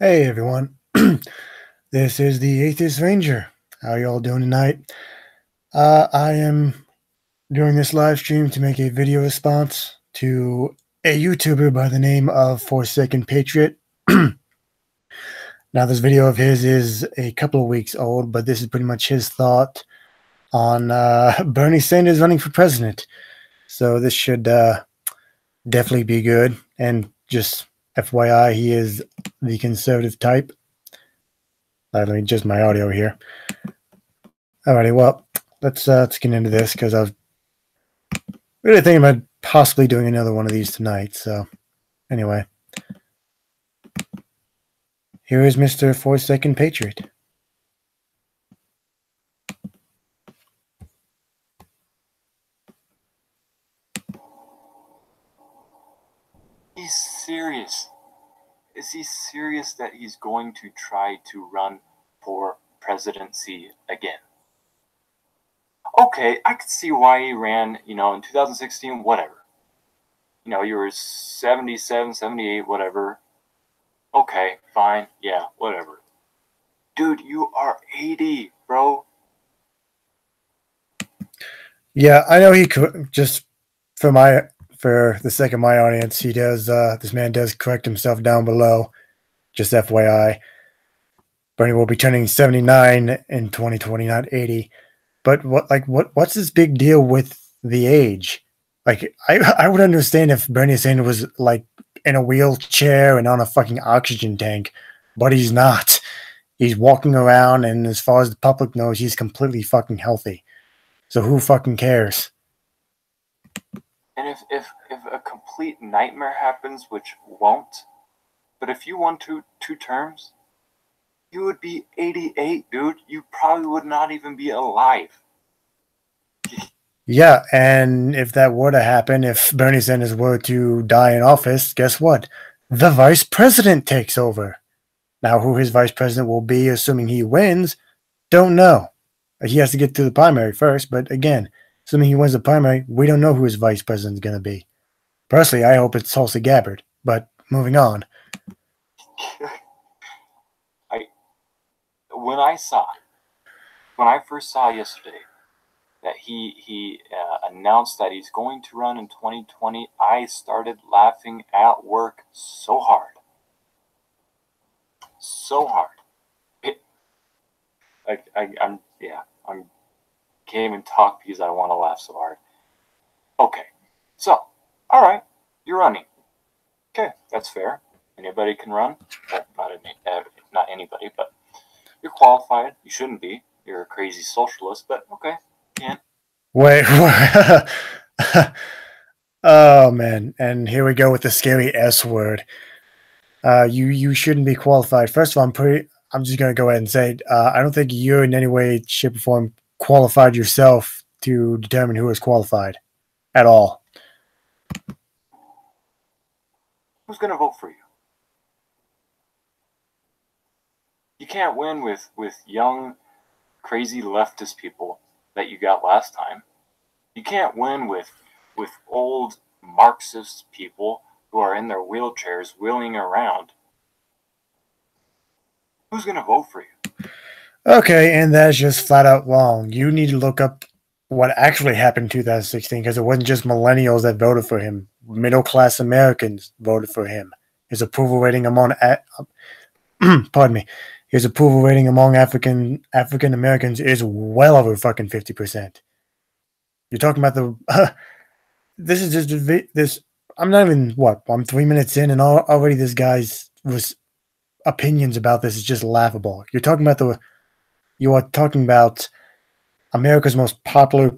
Hey everyone, this is the Atheist Ranger. How y'all doing tonight? I am doing this live stream to make a video response to a YouTuber by the name of Forsaken Patriot. Now, this video of his is a couple of weeks old, but this is pretty much his thought on Bernie Sanders running for president. So this should definitely be good. And just FYI, he is the conservative type. Let me adjust my audio here. Alrighty, well, let's get into this because I was really thinking about possibly doing another one of these tonight. So, anyway, here is Mr. Forsaken Patriot. He's serious. Is he serious that he's going to try to run for presidency again? Okay, I could see why he ran, in 2016, whatever. You were 77, 78, whatever. Okay, fine, yeah, whatever. Dude, you are 80, bro. Yeah, I know he could, just for the sake of my audience, he does, this man does correct himself down below, just FYI. Bernie will be turning 79 in 2020, not 80. But what's this big deal with the age? Like, I would understand if Bernie Sanders was like in a wheelchair and on a fucking oxygen tank, but he's not. He's walking around, and as far as the public knows, he's completely fucking healthy. So who fucking cares? And if a complete nightmare happens, which won't, but if you won two terms, you would be 88, dude. You probably would not even be alive. Yeah, and if that were to happen, if Bernie Sanders were to die in office, guess what? The vice president takes over. Now, who his vice president will be, assuming he wins, don't know. He has to get through the primary first, but again, assuming he wins the primary, we don't know who his vice president is going to be. Personally, I hope it's Tulsi Gabbard, but moving on. When I first saw yesterday that he announced that he's going to run in 2020, I started laughing at work so hard. So hard. I can't even talk because I want to laugh so hard. Okay, so, all right, you're running. Okay, that's fair. Anybody can run. Well, not anybody, but you're qualified. You shouldn't be. You're a crazy socialist, but okay, you can. Wait. Oh, man. And here we go with the scary S word. You shouldn't be qualified. First of all, I'm just going to go ahead and say, I don't think you're in any way, shape, or form qualified yourself to determine who is qualified at all. Who's going to vote for you? You can't win with young, crazy leftist people that you got last time. You can't win with old Marxist people who are in their wheelchairs wheeling around. Who's going to vote for you? Okay, and that's just flat out wrong. You need to look up what actually happened in 2016, because it wasn't just millennials that voted for him. Middle-class Americans voted for him. His approval rating among pardon me. His approval rating among African Americans is well over fucking 50%. You're talking about the this is just this. I'm not even I'm 3 minutes in, and already this guy's opinions about this is just laughable. You are talking about America's most popular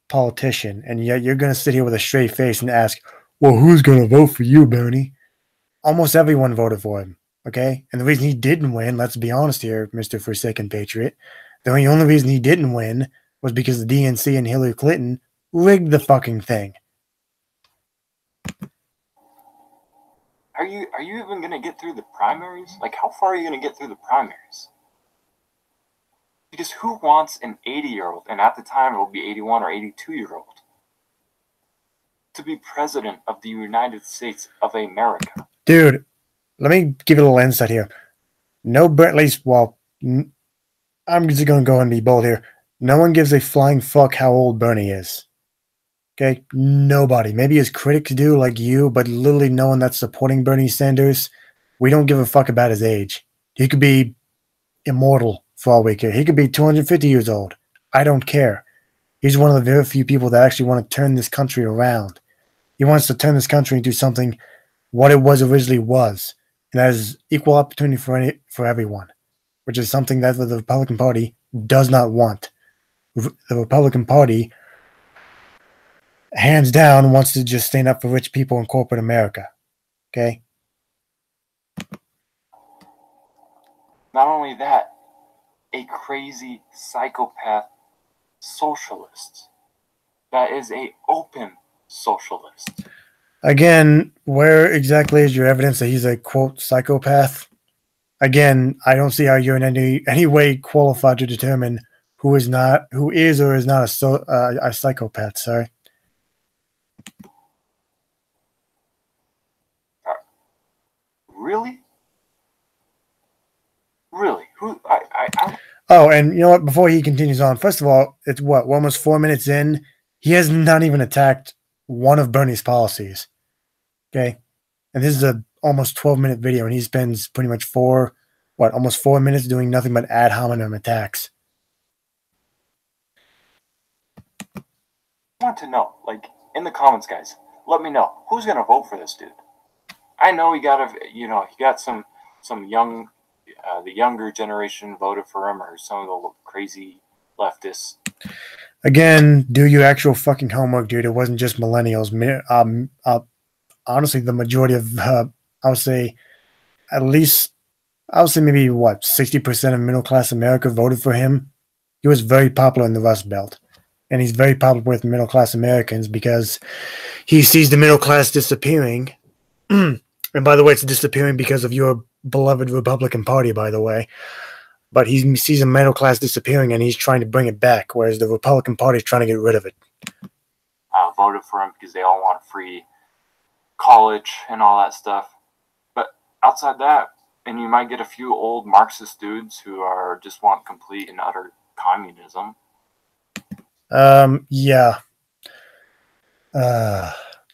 politician, and yet you're going to sit here with a straight face and ask, well, who's going to vote for you, Bernie? Almost everyone voted for him, okay? And the reason he didn't win, let's be honest here, Mr. Forsaken Patriot, the only reason he didn't win was because the DNC and Hillary Clinton rigged the fucking thing. Are you even going to get through the primaries? Like, how far are you going to get through the primaries? Because who wants an 80-year-old, and at the time it will be 81 or 82-year-old, to be president of the United States of America? Dude, let me give you a little insight here. No, at least, well, I'm just going to go and be bold here. No one gives a flying fuck how old Bernie is. Okay? Nobody. Maybe his critics do, like you, but literally no one that's supporting Bernie Sanders, we don't give a fuck about his age. He could be immortal for all we care. He could be 250 years old. I don't care. He's one of the very few people that actually want to turn this country around. He wants to turn this country into something what it was originally was, and that is equal opportunity for everyone, which is something that the Republican Party does not want. The Republican Party, hands down, wants to just stand up for rich people in corporate America. Okay? Not only that, a crazy psychopath socialist that is a open socialist. Again, where exactly is your evidence that he's a quote psychopath? Again, I don't see how you're in any way qualified to determine who is or is not a psychopath. Sorry. Really? Really? Who? Oh, and you know what? Before he continues on, first of all, it's what? We're almost 4 minutes in. He has not even attacked one of Bernie's policies. Okay? And this is a almost 12-minute video, and he spends pretty much almost 4 minutes doing nothing but ad hominem attacks. I want to know, like, in the comments, guys, let me know who's gonna vote for this dude. I know he got some young, the younger generation voted for him, or some of the crazy leftists. Again, do your actual fucking homework, dude. It wasn't just millennials. Honestly, the majority of, I would say maybe 60% of middle class America voted for him. He was very popular in the Rust Belt, and he's very popular with middle class Americans because he sees the middle class disappearing. And by the way, it's disappearing because of your beloved Republican Party, by the way. But he sees the middle class disappearing, and he's trying to bring it back, whereas the Republican Party is trying to get rid of it. Voted for him because they all want free college and all that stuff. But outside that, and you might get a few old Marxist dudes who just want complete and utter communism. Yeah.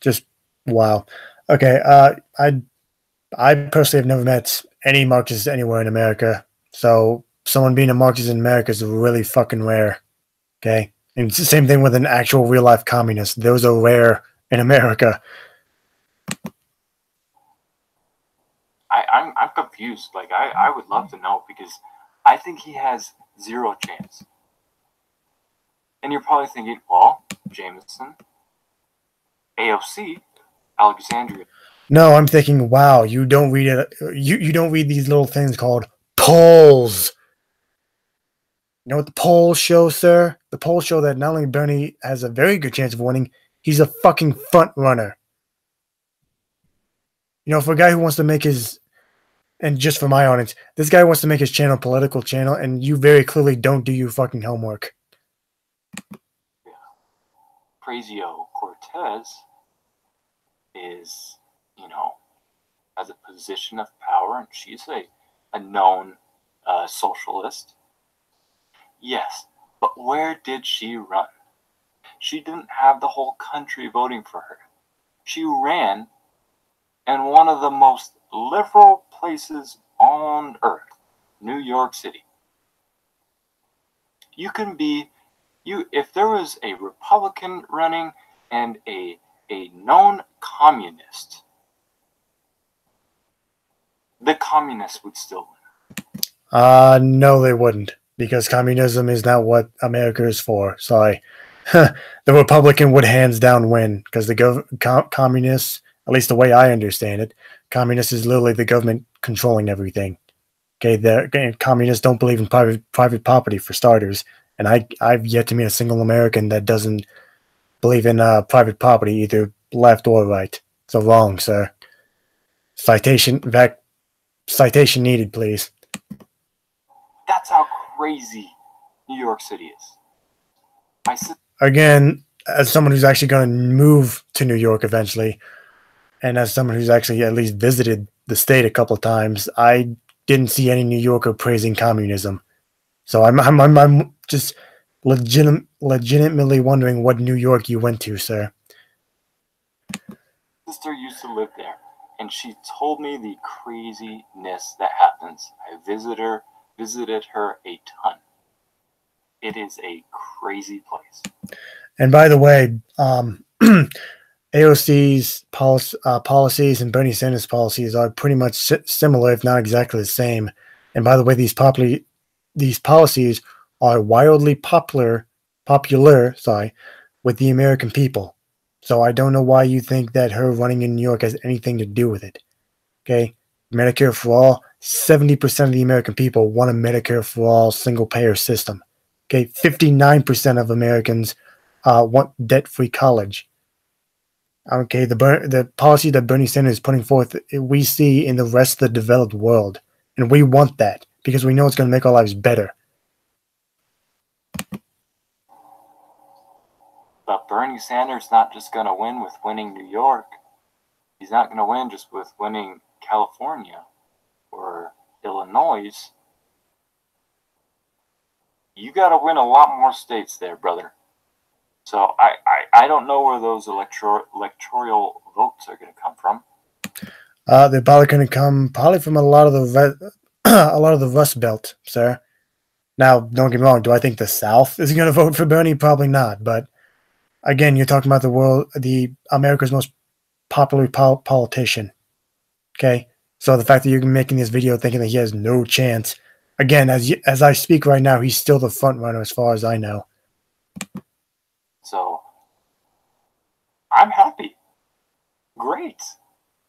Just wow. Okay. I personally have never met any Marxists anywhere in America. So someone being a Marxist in America is really fucking rare. Okay. And it's the same thing with an actual real life communist. Those are rare in America. I'm confused. Like, I would love to know, because I think he has zero chance. And you're probably thinking, well, Jameson, AOC, Alexandria. No, I'm thinking, wow, you don't read it. You don't read these little things called polls. You know what the polls show, sir? The polls show that not only Bernie has a very good chance of winning, he's a fucking front runner. You know, for a guy who wants to make his, and just for my audience, this guy wants to make his channel a political channel, and you very clearly don't do your fucking homework. Yeah. Crazio Cortez is, has a position of power, and she's a known socialist. Yes, but where did she run? She didn't have the whole country voting for her. She ran in one of the most liberal places on earth, New York City. If there was a Republican running and a known communist, the communists would still win. No, they wouldn't, because communism is not what America is for. Sorry. The Republican would hands down win, because the communists, at least the way I understand it, communists is literally the government controlling everything. Okay, communists don't believe in private property, for starters, and I've yet to meet a single American that doesn't believe in private property, either left or right. So wrong, sir. Citation needed, please. That's how crazy New York City is. Again, as someone who's actually going to move to New York eventually, and as someone who's actually at least visited the state a couple of times, I didn't see any New Yorker praising communism. So I'm just legitimately wondering what New York you went to, sir. Sister used to live there, and she told me the craziness that happens. I visited her a ton. It is a crazy place. And by the way, AOC's policies and Bernie Sanders' policies are pretty much similar, if not exactly the same. And by the way, these policies are wildly popular, with the American people. So I don't know why you think that her running in New York has anything to do with it. Okay, Medicare for all. 70% of the American people want a Medicare for all single-payer system. Okay, 59% of Americans want debt-free college. Okay, the policy that Bernie Sanders is putting forth, we see in the rest of the developed world, and we want that because we know it's going to make our lives better. But Bernie Sanders not just going to win with winning New York. He's not going to win just with winning California or Illinois. You got to win a lot more states there, brother. So I don't know where those electoral votes are going to come from. They're probably going to come from a lot of the Rust Belt, sir. Now, don't get me wrong. Do I think the South is going to vote for Bernie? Probably not. But again, you're talking about the America's most popular politician. Okay, so the fact that you're making this video thinking that he has no chance, again, as I speak right now, he's still the front runner as far as I know. So I'm happy. Great.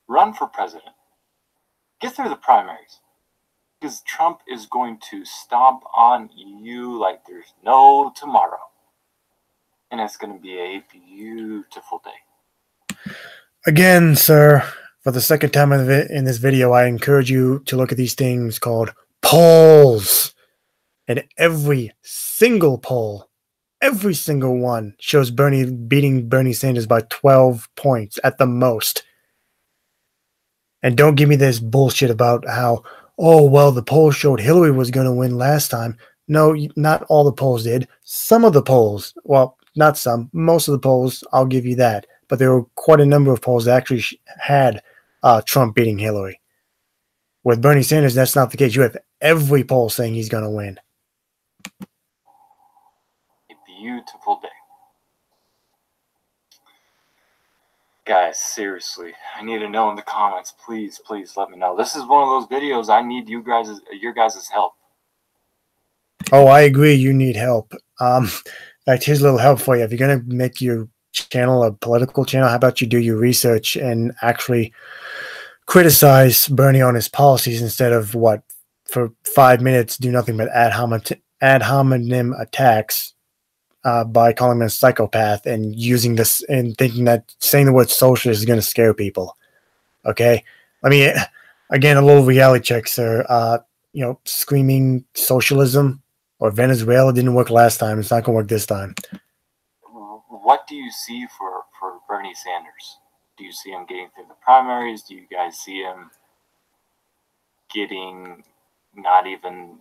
Run for president. Get through the primaries. Because Trump is going to stomp on you like there's no tomorrow. And it's going to be a beautiful day. Again, sir, for the second time in this video, I encourage you to look at these things called polls. And every single poll, every single one, shows Bernie beating Bernie Sanders by 12 points at the most. And don't give me this bullshit about how, oh, well, the polls showed Hillary was going to win last time. No, not all the polls did. Some of the polls, well, not some, most of the polls, I'll give you that. But there were quite a number of polls that actually had Trump beating Hillary. With Bernie Sanders, that's not the case. You have every poll saying he's going to win. A beautiful day. Guys, seriously, I need to know in the comments. Please, please let me know. This is one of those videos I need your guys' help. Oh, I agree. You need help. In fact, here's a little help for you. If you're going to make your channel a political channel, how about you do your research and actually criticize Bernie on his policies instead of for 5 minutes do nothing but ad hominem attacks by calling him a psychopath and using this and thinking that saying the word socialist is going to scare people. Okay, let me again a little reality check, sir. Screaming socialism or Venezuela didn't work last time. It's not going to work this time. What do you see for Bernie Sanders? Do you see him getting through the primaries? Do you guys see him getting not even...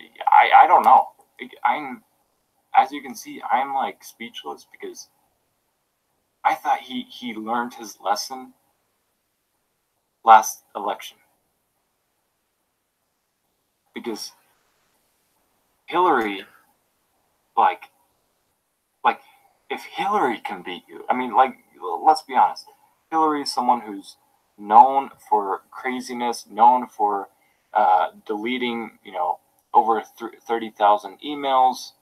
I don't know. As you can see, I'm like speechless because I thought he learned his lesson last election. Because Hillary, like if Hillary can beat you, I mean, let's be honest. Hillary is someone who's known for craziness, known for deleting, over 30,000 emails.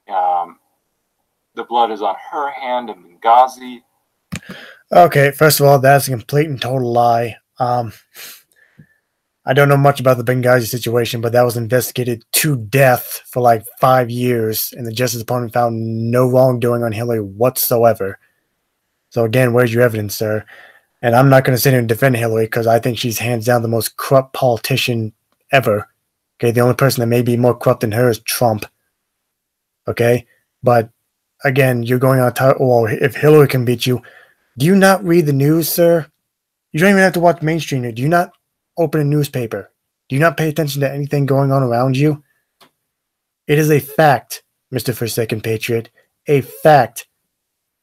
The blood is on her hand in Benghazi. Okay, first of all, that's a complete and total lie. I don't know much about the Benghazi situation, but that was investigated to death for like 5 years, and the Justice Department found no wrongdoing on Hillary whatsoever. So again, where's your evidence, sir? And I'm not going to sit here and defend Hillary because I think she's hands down the most corrupt politician ever. Okay, the only person that may be more corrupt than her is Trump. Okay, but again, you're going on top. Well, if Hillary can beat you, do you not read the news, sir? You don't even have to watch mainstream news. Do you not open a newspaper? Do you not pay attention to anything going on around you? It is a fact, Mr. Forsaken Patriot, a fact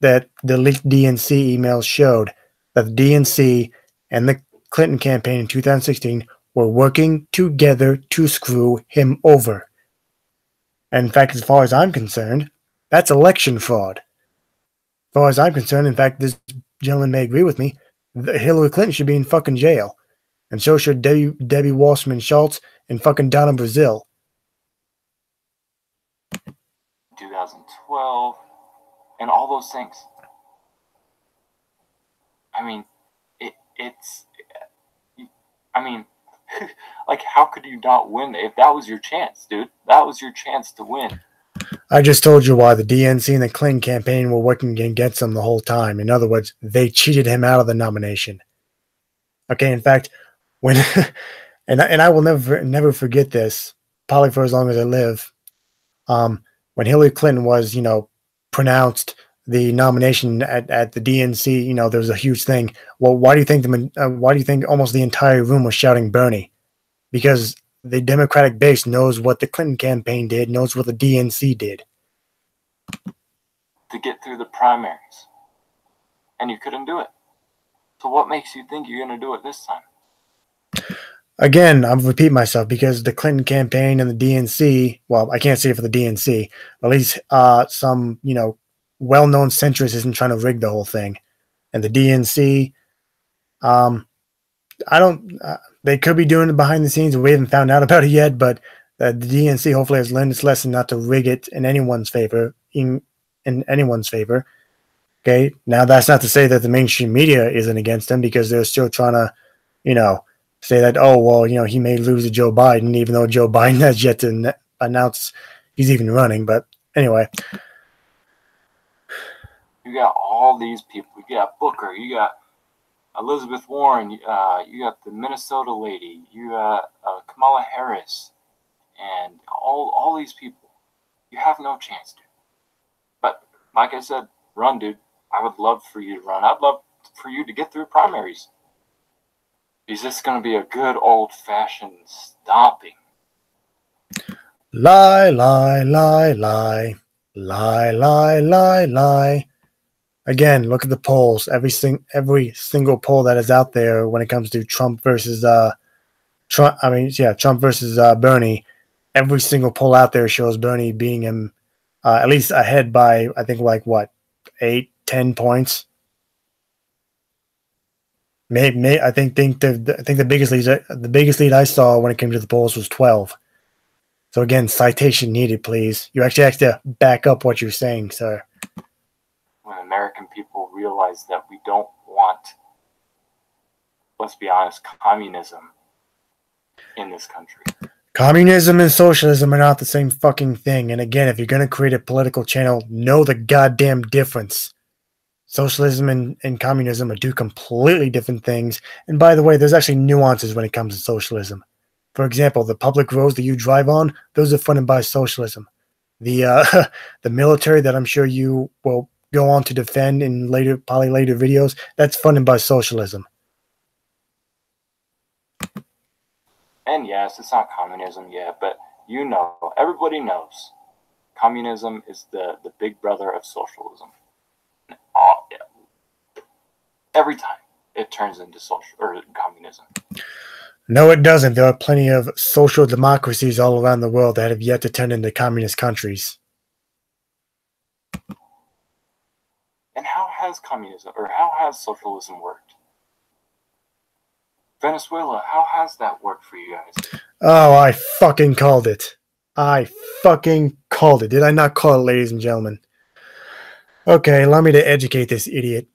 that the leaked DNC emails showed that the DNC and the Clinton campaign in 2016 were working together to screw him over. And in fact, as far as I'm concerned, that's election fraud. As far as I'm concerned, in fact, this gentleman may agree with me, Hillary Clinton should be in fucking jail. And so should Debbie Wasserman Schultz and fucking Donna Brazil. 2012, and all those things. I mean, like, how could you not win? If that was your chance, dude, that was your chance to win. I just told you why the DNC and the Clinton campaign were working against him the whole time. In other words, they cheated him out of the nomination. Okay, in fact, when and I will never forget this, probably for as long as I live. When Hillary Clinton was, pronounced the nomination at the DNC, there was a huge thing. Well, why do you think almost the entire room was shouting Bernie? Because the Democratic base knows what the Clinton campaign did, knows what the DNC did. To get through the primaries. And you couldn't do it. So what makes you think you're going to do it this time? Again, I'll repeat myself, because the Clinton campaign and the DNC, well, I can't say it for the DNC, at least some, well-known centrist isn't trying to rig the whole thing. And the DNC, they could be doing it behind the scenes. We haven't found out about it yet, but the DNC hopefully has learned its lesson not to rig it in anyone's favor, in anyone's favor. Okay, now that's not to say that the mainstream media isn't against them, because they're still trying to, say that, oh, well, he may lose to Joe Biden, even though Joe Biden has yet to announce he's even running. But anyway. You got all these people. You got Booker. You got Elizabeth Warren. You got the Minnesota lady. You got Kamala Harris. And all these people. You have no chance, dude. But like I said, run, dude. I would love for you to run. I'd love for you to get through primaries. Is this going to be a good old-fashioned stomping? Lie, lie, lie, lie. Lie, lie, lie, lie. Again, look at the polls. Every single poll that is out there when it comes to Trump versus Bernie. Every single poll out there shows Bernie beating him at least ahead by, I think, 8-10 points. I think the biggest lead I saw when it came to the polls was 12. So again, citation needed, please. You actually have to back up what you're saying, sir. When American people realize that we don't want, let's be honest, communism in this country. Communism and socialism are not the same fucking thing. And again, if you're going to create a political channel, know the goddamn difference. Socialism and communism are two completely different things. And by the way, there's actually nuances when it comes to socialism. For example, the public roads that you drive on, those are funded by socialism. The military that I'm sure you will go on to defend in probably later videos, that's funded by socialism. And yes, it's not communism yet, but everybody knows, communism is the big brother of socialism. Every time it turns into communism. No, it doesn't. There are plenty of social democracies all around the world that have yet to turn into communist countries. And how has socialism worked? Venezuela, how has that worked for you guys? Oh, I fucking called it. Did I not call it, ladies and gentlemen? Okay, allow me to educate this idiot.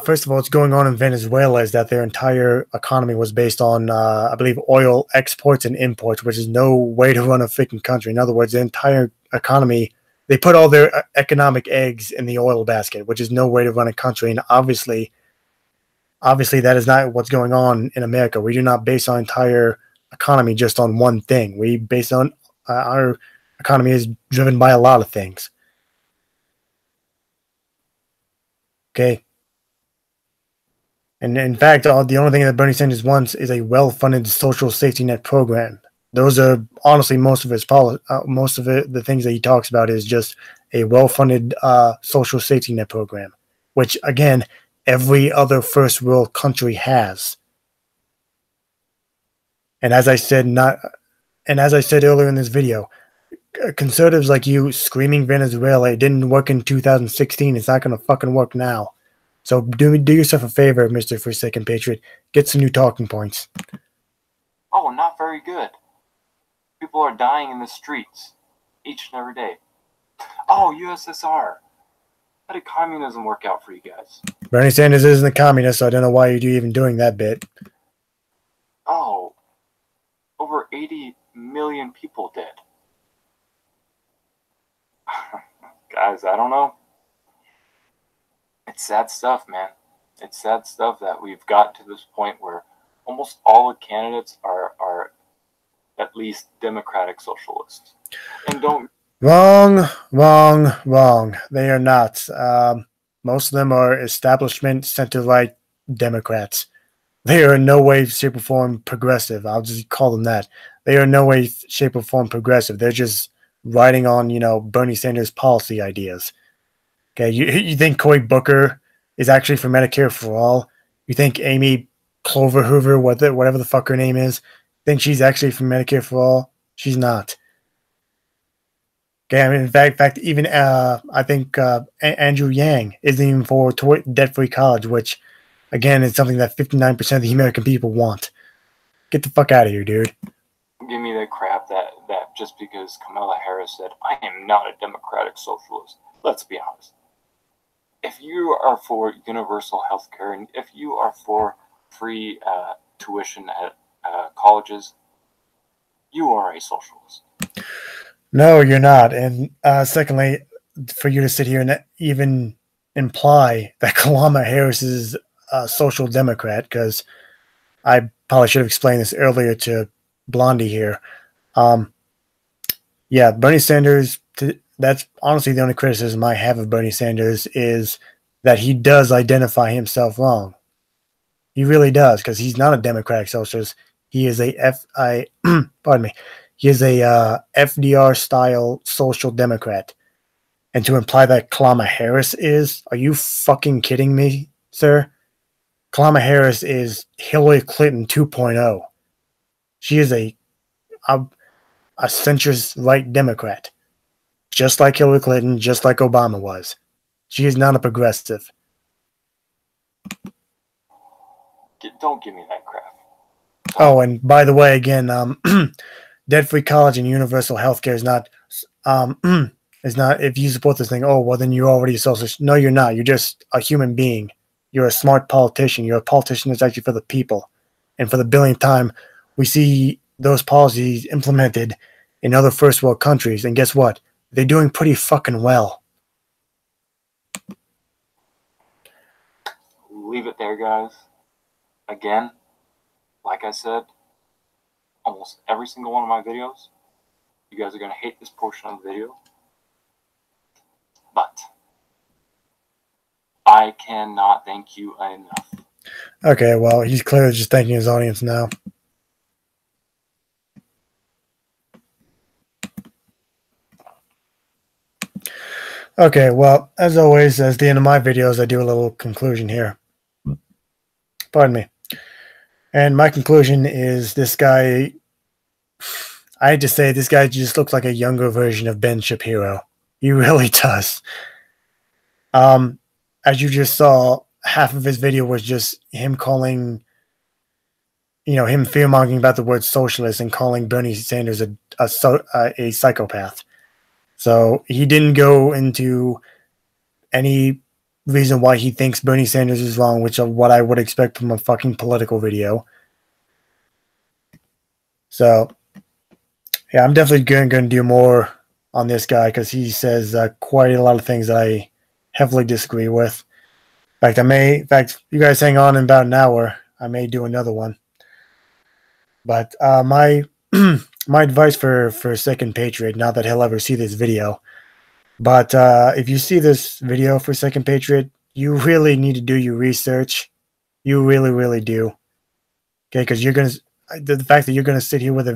First of all, what's going on in Venezuela is that their entire economy was based on, I believe, oil exports and imports, which is no way to run a freaking country. In other words, the entire economy, they put all their economic eggs in the oil basket, which is no way to run a country. And obviously that is not what's going on in America. We do not base our entire economy just on one thing. We base on our economy is driven by a lot of things. Okay. And in fact, the only thing that Bernie Sanders wants is a well-funded social safety net program. Those are honestly most of the things that he talks about is just a well-funded social safety net program, which again, every other first world country has. And as I said, earlier in this video, conservatives like you screaming Venezuela, it didn't work in 2016. It's not going to fucking work now. So do yourself a favor, Mr. Forsaken Patriot. Get some new talking points. Oh, not very good. People are dying in the streets each and every day. Oh, USSR. How did communism work out for you guys? Bernie Sanders isn't a communist, so I don't know why you're even doing that bit. Oh, over 80 million people dead. Guys, I don't know. It's sad stuff, man. It's sad stuff that we've got to this point where almost all the candidates are at least democratic socialists. And don't... Wrong. They are not. Most of them are establishment center-right Democrats. They are in no way, shape, or form progressive. I'll just call them that. They are in no way, shape, or form progressive. They're just riding on, Bernie Sanders' policy ideas. Okay, you think Cory Booker is actually for Medicare for all? You think Amy Clover Hoover, whatever the fuck her name is, think she's actually for Medicare for all? She's not. Okay, I mean, in fact, even I think Andrew Yang isn't even for debt-free college, which, again, is something that 59% of the American people want. Get the fuck out of here, dude. Give me that crap that just because Kamala Harris said, I am not a democratic socialist. Let's be honest. If you are for universal health care and if you are for free tuition at colleges, you are a socialist. No, you're not. And secondly, for you to sit here and even imply that Kamala Harris is a social democrat, because I probably should have explained this earlier to Blondie here. Yeah, Bernie Sanders, that's honestly the only criticism I have of Bernie Sanders is that he does identify himself wrong. He really does, because he's not a democratic socialist. He is pardon me. He is a FDR-style social democrat. And to imply that Kamala Harris is, are you fucking kidding me, sir? Kamala Harris is Hillary Clinton 2.0. She is a centrist right Democrat. Just like Hillary Clinton, just like Obama was. She is not a progressive. Don't give me that crap. Oh, and by the way, again, debt-free college and universal health care is not, if you support this thing, oh, well, then you're already a socialist. No, you're not. You're just a human being. You're a smart politician. You're a politician that's actually for the people. And for the billionth time, we see those policies implemented in other first world countries. And guess what? They're doing pretty fucking well. Leave it there, guys. Again, like I said, almost every single one of my videos, you guys are going to hate this portion of the video. But I cannot thank you enough. Okay, well, he's clearly just thanking his audience now. Okay, well, as always, as the end of my videos, I do a little conclusion here. Pardon me. And my conclusion is this guy, I hate to say, this guy just looks like a younger version of Ben Shapiro. He really does. As you just saw, half of his video was just him calling, him fear-mongering about the word socialist and calling Bernie Sanders a psychopath. So he didn't go into any reason why he thinks Bernie Sanders is wrong, which is what I would expect from a fucking political video. So, yeah, I'm definitely going to do more on this guy because he says quite a lot of things that I heavily disagree with. In fact, you guys hang on in about an hour. I may do another one. But my my advice for Second Patriot, not that he'll ever see this video, but if you see this video for Second Patriot, you really need to do your research. You really, really do. Okay, because you're gonna the fact that you're gonna sit here with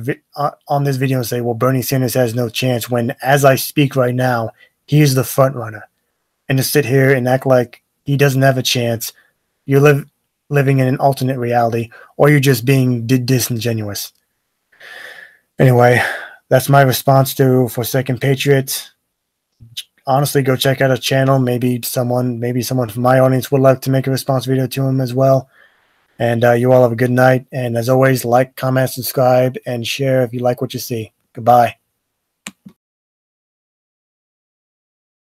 on this video and say, "Well, Bernie Sanders has no chance," when as I speak right now, he is the front runner, and to sit here and act like he doesn't have a chance, you're living in an alternate reality, or you're just being disingenuous. Anyway, that's my response to Forsaken Patriot. Honestly, go check out a channel. Maybe someone from my audience would like to make a response video to him as well. And you all have a good night. And as always, like, comment, subscribe, and share if you like what you see. Goodbye.